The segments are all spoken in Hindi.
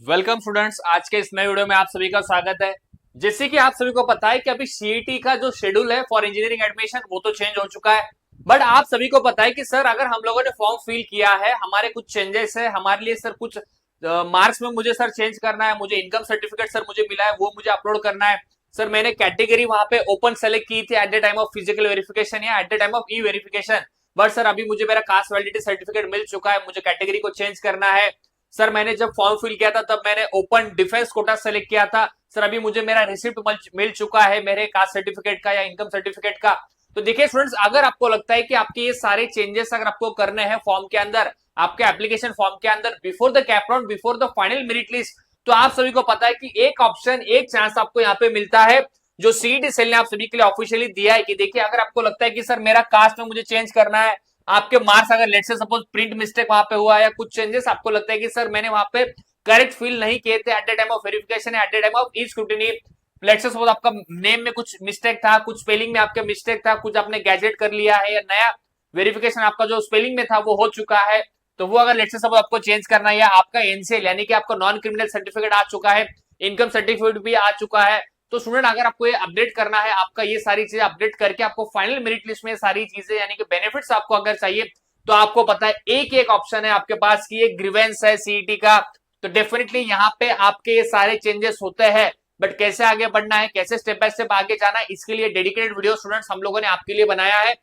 वेलकम स्टूडेंट्स, आज के इस नए वीडियो में आप सभी का स्वागत है। जैसे कि आप सभी को पता है कि अभी सीईटी का जो शेड्यूल है फॉर इंजीनियरिंग एडमिशन वो तो चेंज हो चुका है। बट आप सभी को पता है कि सर अगर हम लोगों ने फॉर्म फिल किया है, हमारे कुछ चेंजेस है, हमारे लिए सर कुछ मार्क्स में मुझे सर चेंज करना है, मुझे इनकम सर्टिफिकेट सर मुझे मिला है वो मुझे अपलोड करना है। सर मैंने कैटेगरी वहां पे ओपन सेलेक्ट की थी at the time of physical verification या at the time of E verification. But sir अभी मुझे मेरा कास्ट वैलिडिटी सर्टिफिकेट मिल चुका है, मुझे कैटेगरी को चेंज करना है। सर मैंने जब फॉर्म फिल किया था तब मैंने ओपन डिफेंस कोटा सेलेक्ट किया था। सर अभी मुझे मेरा रिसिप्ट मिल चुका है मेरे कास्ट सर्टिफिकेट का या इनकम सर्टिफिकेट का। तो देखिए स्टूडेंट्स, अगर आपको लगता है कि आपके ये सारे चेंजेस अगर आपको करने हैं फॉर्म के अंदर, आपके एप्लीकेशन फॉर्म के अंदर before the cap round, before the final merit list, तो आप सभी को पता है कि एक ऑप्शन, एक चांस आपको यहाँ पे मिलता है जो सीईटी सेल ने आप सभी के लिए ऑफिशियली दिया है कि देखिए अगर आपको लगता है कि सर मेरा कास्ट में मुझे चेंज करना है, आपके मार्क्स अगर लेट से सपोज प्रिंट मिस्टेक वहां पे हुआ या कुछ चेंजेस आपको लगता है कि सर मैंने वहां पे करेक्ट फिल नहीं किए थे at the time of verification, at the time of E scrutiny, let's suppose आपका नेम में कुछ मिस्टेक था, कुछ स्पेलिंग में आपका मिस्टेक था, कुछ आपने गैजेट कर लिया है या नया वेरिफिकेशन आपका जो स्पेलिंग में था वो हो चुका है, तो वो अगर लेट से सपोज आपको चेंज करना है, या आपका एनसीएल यानी कि आपका नॉन क्रिमिनल सर्टिफिकेट आ चुका है, इनकम सर्टिफिकेट भी आ चुका है, तो स्टूडेंट अगर आपको ये अपडेट करना है, आपका ये सारी चीजें अपडेट करके आपको फाइनल मेरिट लिस्ट में सारी चीजें यानी कि बेनिफिट्स आपको अगर चाहिए, तो आपको पता है एक एक ऑप्शन है आपके पास की एक ग्रीवेंस है सीईटी का। तो डेफिनेटली यहाँ पे आपके ये सारे चेंजेस होते हैं, बट कैसे आगे बढ़ना है, कैसे स्टेप बाय स्टेप आगे जाना है, इसके लिए डेडिकेटेड वीडियो स्टूडेंट्स हम लोगों ने आपके लिए बनाया है।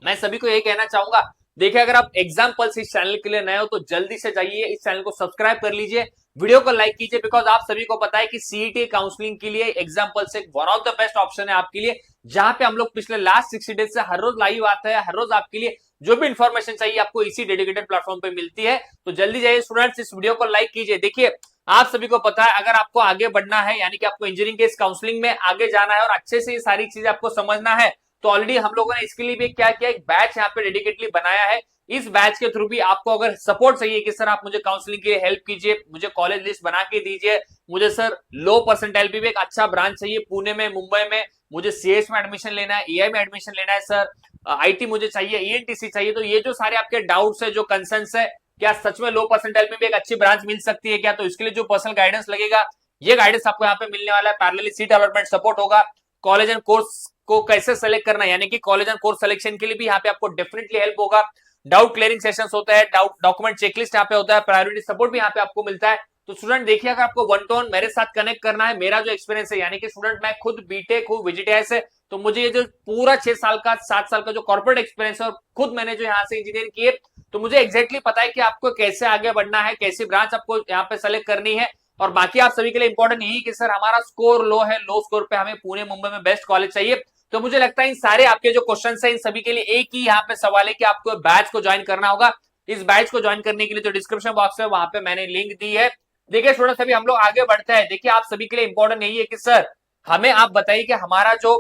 मैं सभी को यही कहना चाहूंगा, देखिए अगर आप एग्जाम्पल्स इस चैनल के लिए नए हो तो जल्दी से जाइए इस चैनल को सब्सक्राइब कर लीजिए, वीडियो को लाइक कीजिए, बिकॉज आप सभी को पता है कि सीईटी काउंसलिंग के लिए एग्जाम्पल्स एक one of the best option है आपके लिए, जहां पे हम लोग पिछले लास्ट 60 डेज से हर रोज लाइव आते हैं, हर रोज आपके लिए जो भी इंफॉर्मेशन चाहिए आपको इसी डेडिकेटेड प्लेटफॉर्म पे मिलती है। तो जल्दी जाइए स्टूडेंट्स, इस वीडियो को लाइक कीजिए। देखिए आप सभी को पता है अगर आपको आगे बढ़ना है यानी कि आपको इंजीनियरिंग के इस काउंसलिंग में आगे जाना है और अच्छे से ये सारी चीजें आपको समझना है, तो ऑलरेडी हम लोगों ने इसके लिए भी क्या किया, एक बैच यहाँ पे डेडिकेटली बनाया है। इस बैच के थ्रू भी आपको अगर सपोर्ट चाहिए कि सर आप मुझे काउंसलिंग के लिए हेल्प कीजिए, मुझे कॉलेज लिस्ट बना के दीजिए, मुझे सर लो परसेंटाइल भी एक अच्छा ब्रांच चाहिए पुणे में, मुंबई में, मुझे सीएस में एडमिशन लेना है, एआई में एडमिशन लेना है, सर आईटी मुझे चाहिए, ईएनटीसी चाहिए, तो ये जो सारे आपके डाउट्स है, जो कंसर्न्स है, क्या सच में लो परसेंटाइल में भी एक अच्छी ब्रांच मिल सकती है क्या, तो इसके लिए जो पर्सनल गाइडेंस लगेगा ये गाइडेंस आपको यहाँ पे मिलने वाला है। पैरेलली सीट अलॉटमेंट सपोर्ट होगा, कॉलेज एंड कोर्स को कैसे सेलेक्ट करना है यानी कि कॉलेज एंड कोर्स सिलेक्शन के लिए भी यहाँ पे आपको डेफिनेटली हेल्प होगा, डाउट क्लियरिंग सेशंस होता है, डॉक्यूमेंट चेकलिस्ट यहाँ पे होता है, प्रायोरिटी सपोर्ट भी यहाँ पे आपको मिलता है। तो स्टूडेंट देखिए अगर आपको वन टू वन मेरे साथ कनेक्ट करना है, मेरा जो एक्सपीरियंस है यानी कि स्टूडेंट मैं खुद बीटेक हूँ, विजिटियास है, तो मुझे ये जो पूरा 6 साल का 7 साल का जो कॉर्पोरेट एक्सपीरियंस है और खुद मैंने जो यहाँ से इंजीनियरिंग की है, तो मुझे एक्जैक्टली पता है कि आपको कैसे आगे बढ़ना है, कैसी ब्रांच आपको यहाँ पे सेलेक्ट करनी है। और बाकी आप सभी के लिए इंपॉर्टेंट यही कि सर हमारा स्कोर लो है, लो स्कोर पे हमें पुणे मुंबई में बेस्ट कॉलेज चाहिए, तो मुझे लगता है इन सारे आपके जो क्वेश्चंस है इन सभी के लिए एक ही यहाँ पे सवाल है कि आपको बैच को ज्वाइन करना होगा। इस बैच को ज्वाइन करने के लिए जो डिस्क्रिप्शन बॉक्स है वहां पे मैंने लिंक दी है। देखिए स्टूडेंट्स अभी हम लोग आगे बढ़ते हैं, देखिए आप सभी के लिए इंपॉर्टेंट यही है कि सर हमें आप बताइए कि हमारा जो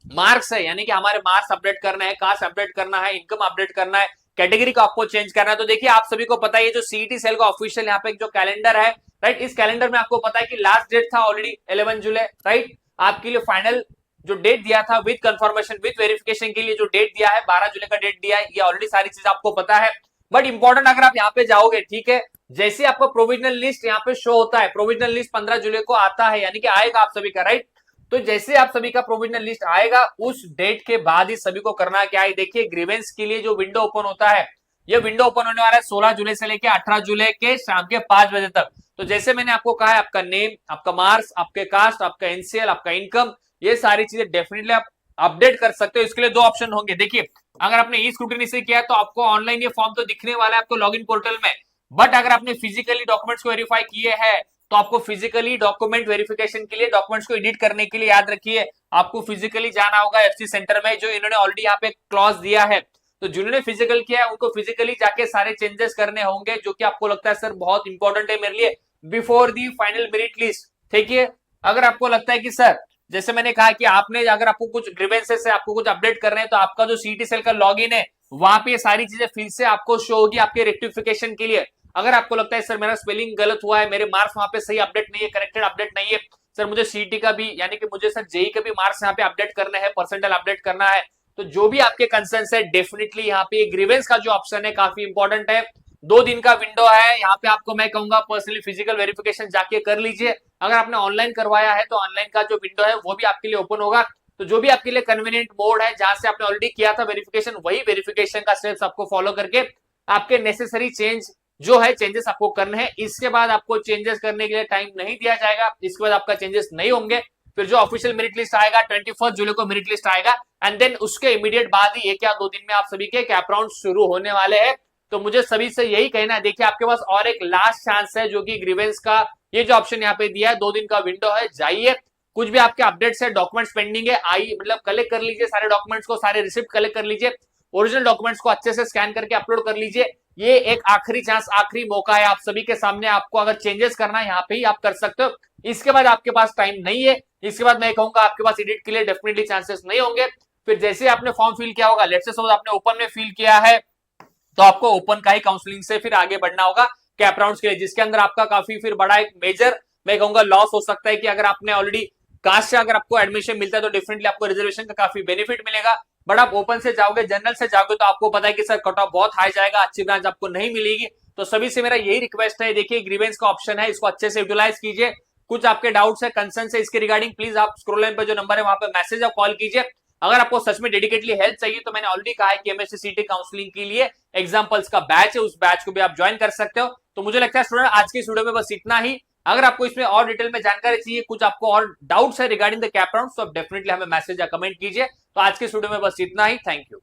मार्क्स है यानी कि हमारे मार्क्स अपडेट करना है, कास्ट अपडेट करना है, इनकम अपडेट करना है, कैटेगरी को आपको चेंज करना है। तो देखिए आप सभी को पता है ये जो सीईटी सेल का ऑफिशियल यहाँ पे जो कैलेंडर है, राइट, इस कैलेंडर में आपको पता है कि लास्ट डेट था ऑलरेडी 11 जुलाई, राइट, आपके लिए फाइनल जो डेट दिया था विद कंफर्मेशन विद वेरिफिकेशन के लिए जो डेट दिया है 12 जुलाई का डेट दिया है, ये ऑलरेडी सारी चीज आपको पता है। बट इंपॉर्टेंट अगर आप यहाँ पे जाओगे, ठीक है, जैसे आपका प्रोविजनल लिस्ट यहाँ पे शो होता है, प्रोविजनल लिस्ट 15 जुलाई को आता है यानी कि आएगा आप सभी का, राइट, तो जैसे आप सभी का प्रोविजनल लिस्ट आएगा उस डेट के बाद ही सभी को करना क्या है, देखिए ग्रीवेंस के लिए जो विंडो ओपन होता है, ये विंडो ओपन होने वाला है 16 जुलाई से लेकर 18 जुलाई के शाम के 5 बजे तक। तो जैसे मैंने आपको कहा है आपका नेम, आपका मार्क्स, आपके कास्ट, आपका एनसीएल, आपका इनकम, ये सारी चीजें डेफिनेटली आप अपडेट कर सकते हो। इसके लिए दो ऑप्शन होंगे, देखिए अगर आपने ई स्क्रूटिनी से किया है तो आपको ऑनलाइन ये फॉर्म तो दिखने वाला है आपको लॉगिन पोर्टल में, बट अगर आपने फिजिकली डॉक्यूमेंट्स को वेरीफाई किए हैं तो आपको फिजिकली डॉक्यूमेंट वेरिफिकेशन के लिए, डॉक्यूमेंट्स को एडिट करने के लिए याद रखिए आपको फिजिकली जाना होगा एफसी सेंटर में, जो इन्होंने ऑलरेडी यहाँ पे क्लॉज दिया है। तो जिन्होंने फिजिकल किया है उनको फिजिकली जाके सारे चेंजेस करने होंगे, जो कि आपको लगता है सर बहुत इंपॉर्टेंट है मेरे लिए before the final merit list. ठीक है, अगर आपको लगता है कि सर जैसे मैंने कहा कि आपने अगर आपको कुछ ग्रीवेंसेस है, आपको कुछ अपडेट करने हैं, तो आपका जो सीईटी सेल का लॉगिन है वहां पे सारी चीजें फिर से आपको शो होगी आपके रेक्टिफिकेशन के लिए। अगर आपको लगता है सर मेरा स्पेलिंग गलत हुआ है, मेरे मार्क्स वहां पे सही अपडेट नहीं है, करेक्टेड अपडेट नहीं है, सर मुझे सीईटी का भी यानी कि मुझे सर जेई का भी मार्क्स यहाँ पे अपडेट करना है, परसेंटाइल अपडेट करना है, तो जो भी आपके कंसर्न्स है डेफिनेटली यहाँ पे ग्रीवेंस का जो ऑप्शन है काफी इंपॉर्टेंट है। 2 दिन का विंडो है, यहाँ पे आपको मैं कहूंगा पर्सनली फिजिकल वेरिफिकेशन जाके कर लीजिए। अगर आपने ऑनलाइन करवाया है तो ऑनलाइन का जो विंडो है वो भी आपके लिए ओपन होगा। तो जो भी आपके लिए कन्वीनियंट मोड है, जहां से आपने ऑलरेडी किया था वेरिफिकेशन, वही वेरिफिकेशन का स्टेप्स आपको फॉलो करके आपके नेसेसरी चेंज जो है चेंजेस आपको करने हैं। इसके बाद आपको चेंजेस करने के लिए टाइम नहीं दिया जाएगा, इसके बाद आपका चेंजेस नहीं होंगे। फिर जो ऑफिशियल मेरिट लिस्ट आएगा 21 जुलाई को मेरिट लिस्ट आएगा, एंड देन उसके इमीडिएट बाद ही 1 या 2 दिन में आप सभी के कैप राउंड शुरू होने वाले हैं। तो मुझे सभी से यही कहना है, देखिए आपके पास और एक लास्ट चांस है, जो कि ग्रीवेंस का ये जो ऑप्शन यहाँ पे दिया है, 2 दिन का विंडो है, जाइए। कुछ भी आपके अपडेट्स है, डॉक्यूमेंट्स पेंडिंग है, आई मतलब कलेक्ट कर लीजिए सारे डॉक्यूमेंट्स को, सारे रिसिप्ट कलेक्ट कर लीजिए, ओरिजिनल डॉक्यूमेंट्स को अच्छे से स्कैन करके अपलोड कर लीजिए। ये एक आखिरी चांस, आखिरी मौका है आप सभी के सामने, आपको अगर चेंजेस करना है यहाँ पे ही आप कर सकते हो। इसके बाद आपके पास टाइम नहीं है, इसके बाद मैं कहूंगा आपके पास एडिट के लिए डेफिनेटली चांसेस नहीं होंगे। फिर जैसे आपने फॉर्म फिल किया होगा, लेट्स से सपोज आपने ओपन में फिल किया है, तो आपको ओपन का ही काउंसलिंग से फिर आगे बढ़ना होगा कैप राउंड्स के लिए, जिसके अंदर आपका काफी फिर बड़ा एक मेजर मैं कहूंगा लॉस हो सकता है कि अगर आपने ऑलरेडी कास्ट से अगर आपको एडमिशन मिलता है तो डेफिनेटली आपको रिजर्वेशन का काफी बेनिफिट मिलेगा। बट आप ओपन से जाओगे, जनरल से जाओगे, तो आपको पता है कि सर कट ऑफ बहुत हाई जाएगा, अच्छी ब्रांच आपको नहीं मिलेगी। तो सभी से मेरा यही रिक्वेस्ट है, देखिए ग्रीवेंस का ऑप्शन है, इसको अच्छे से यूटिलाइज कीजिए। कुछ आपके डाउट्स है, कंसर्न है इसके रिगार्डिंग, प्लीज आप स्क्रोल लाइन पर जो नंबर है वहां पे मैसेज या कॉल कीजिए। अगर आपको सच में डेडिकेटली हेल्प चाहिए तो मैंने ऑलरेडी कहा है कि एमएससी सीटी काउंसलिंग के लिए एग्जांपल्स का बैच है, उस बैच को भी आप ज्वाइन कर सकते हो। तो मुझे लगता है स्टूडेंट आज की इस वीडियो में बस इतना ही। अगर आपको इसमें और डिटेल में जानकारी चाहिए, कुछ आपको और डाउट्स है रिगार्डिंग द कैप राउंड, तो आप डेफिनेटली हमें मैसेज या कमेंट कीजिए। तो आज के इस वीडियो में बस इतना ही, थैंक यू।